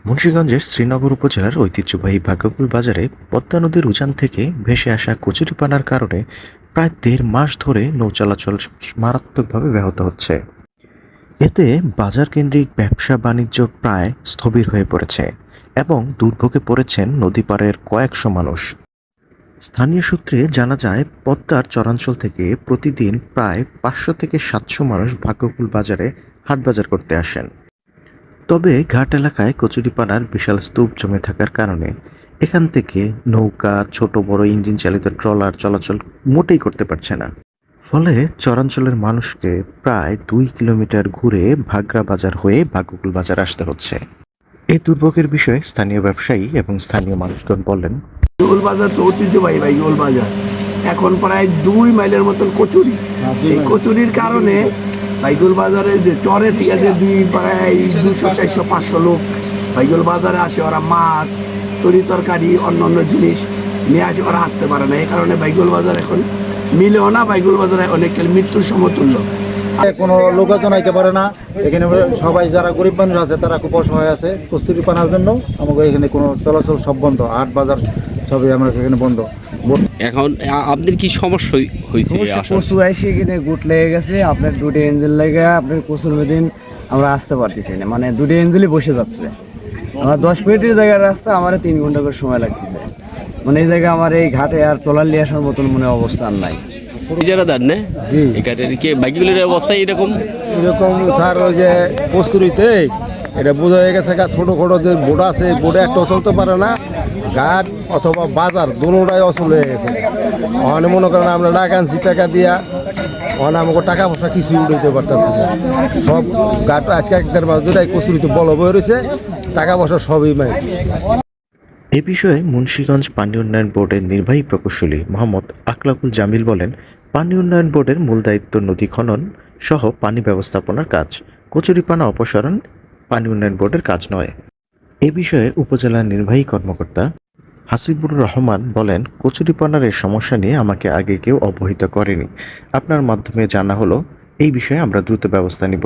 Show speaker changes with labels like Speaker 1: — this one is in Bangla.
Speaker 1: মুন্সিগঞ্জের শ্রীনগর উপজেলার ঐতিহ্যবাহী ভাগ্যকুল বাজারে পদ্মা নদীর উজান থেকে ভেসে আসা কচুরিপানার কারণে প্রায় ১.৫ মাস ধরে নৌ চলাচল মারাত্মকভাবে ব্যাহত হচ্ছে। এতে বাজার কেন্দ্রিক ব্যবসা বাণিজ্য প্রায় স্থবির হয়ে পড়েছে এবং দুর্ভোগে পড়েছেন নদীপাড়ের কয়েকশো মানুষ। স্থানীয় সূত্রে জানা যায়, পদ্মার চরাঞ্চল থেকে প্রতিদিন প্রায় ৫০০ থেকে ৭০০ মানুষ ভাগ্যকুল বাজারে হাটবাজার করতে আসেন। তবে ঘাট এলাকায় কচুরিপানার বিশাল স্তূপ জমে থাকার কারণে এখান থেকে নৌকা, ছোট বড় ইঞ্জিন চালিত ট্রলার চলাচল মোটেই করতে পারছে না। ফলে চরাঞ্চলের মানুষকে প্রায় ২ কিলোমিটার ঘুরে ভাগড়া বাজার হয়ে ভাগ্যকুল বাজার আসতে হচ্ছে। এই দুর্ভোগের বিষয়ে স্থানীয় ব্যবসায়ী এবং স্থানীয় মানুষজন বলেন,
Speaker 2: গোল বাজার তো ঐতিহ্যবাহী ভাই, গোল বাজার এখন প্রায় 2 মাইলের মতন কচুরি। এই কচুরির কারণে বাইগুল বাজারে যে চরে থেকে যে প্রায় 200, 400, 500 লোক বাইগুল বাজারে আসে, ওরা মাছ, তরি তরকারি, অন্য অন্য জিনিস নিয়ে আসে, ওরা আসতে পারে না। এই কারণে বাইগুল বাজার এখন মিলেও না, বাইগুল বাজারে অনেক মৃত্যুর সমতুল্য।
Speaker 3: কোনো লোকজন আইতে পারে না এখানে। সবাই যারা গরিব মানুষ আছে তারা খুব অসহায় আছে। কস্তুরি পানার জন্য আমাকে এখানে কোনো চলাচল সব বন্ধ, হাট বাজার সবই আমরা এখানে বন্ধ।
Speaker 4: এখন আপনাদের কি সমস্যা হয়েছে?
Speaker 5: কচু আইসে এখানে গুট লেগে গেছে, আপনার দুটো এঞ্জেল লেগে আপনার কচুর মেদিন আমরা আসতে পারতেছি না, মানে দুটো এঞ্জেলই বসে যাচ্ছে। আমার 10 মিনিটের জায়গার রাস্তা আমার 3 ঘন্টা করে সময় লাগতেছে। মানে এই জায়গায় আমার এই ঘাটে আর ট্রলার নিয়ে আসার মতন মনে অবস্থান নাই।
Speaker 4: ইজারাদার না
Speaker 3: জি,
Speaker 4: কি বাইকগুলোর অবস্থা এরকম?
Speaker 3: স্যার ওই যে কস্তুরিতে এটা বোঝা হয়ে গেছে, ছোটো ছোটো যে বোট আছে, বোটে একটা চলতে পারে না। ঘাট অথবা বাজার দুটোটাই অচল হয়ে গেছে। ওখানে মনে করেন আমরা টাকা আনছি, টাকা দিয়া ওখানে আমাকে টাকা পয়সা কিছু উঠাইতে পারতেছি না। সব ঘাট আজকে 1.5 মাস ধরে কস্তুরিতে বল বয়ে রয়েছে, টাকা পয়সা সবই মাই।
Speaker 1: এ বিষয়ে মুন্সিগঞ্জ পানি উন্নয়ন বোর্ডের নির্বাহী প্রকৌশলী মোহাম্মদ আখলাকুল জামিল বলেন, পানি উন্নয়ন বোর্ডের মূল দায়িত্ব নদী খনন সহ পানি ব্যবস্থাপনার কাজ। কচুরিপানা অপসারণ পানি উন্নয়ন বোর্ডের কাজ নয়। এ বিষয়ে উপজেলা নির্বাহী কর্মকর্তা হাসিবুর রহমান বলেন, কচুরিপানার এই সমস্যা নিয়ে আমাকে আগে কেউ অবহিত করেনি। আপনার মাধ্যমে জানা হলো, এই বিষয়ে আমরা দ্রুত ব্যবস্থা নিব।